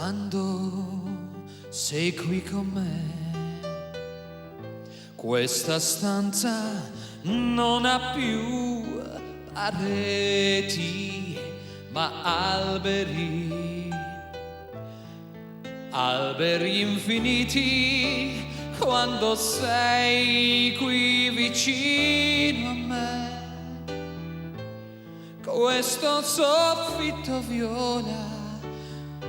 Quando sei qui con me, questa stanza non ha più pareti, ma alberi, alberi infiniti. Quando sei qui vicino a me, questo soffitto viola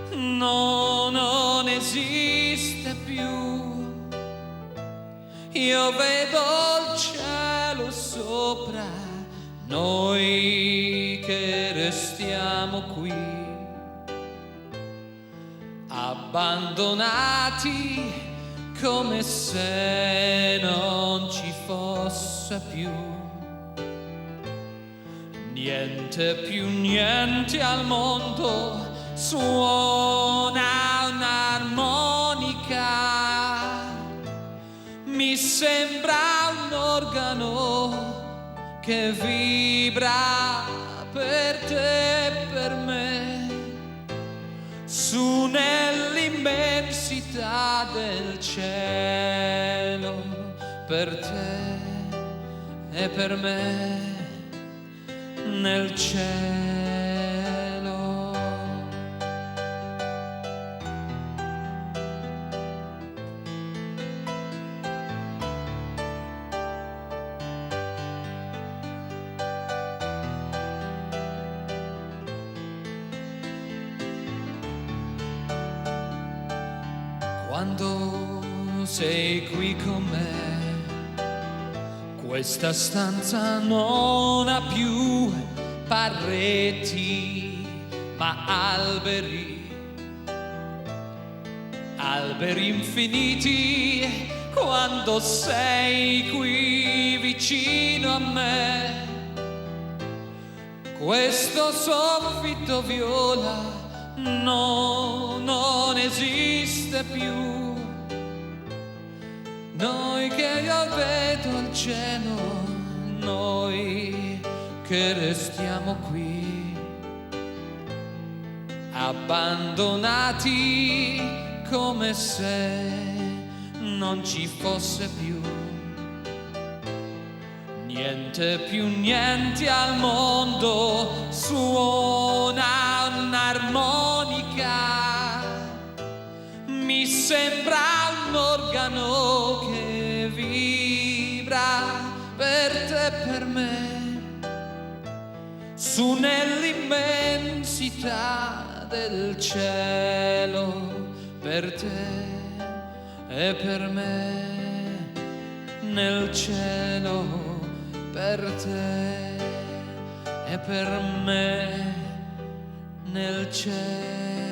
non esiste più. Io vedo il cielo sopra noi che restiamo qui, abbandonati come se non ci fosse più niente, più niente al mondo suona un'armonica. Mi sembra un organo che vibra per te e per me, su nell'immensità del cielo, per te e per me, nel cielo. Quando sei qui con me, questa stanza non ha più pareti, ma alberi, alberi infiniti. Quando sei qui vicino a me, questo soffitto viola non esiste più. Noi che io vedo il cielo, noi che restiamo qui, abbandonati come se non ci fosse più niente, più niente al mondo suona un'armonica. Mi sembra un organo che vibra per te e per me, su nell'immensità del cielo, per te e per me, nel cielo, per te e per me, nel cielo.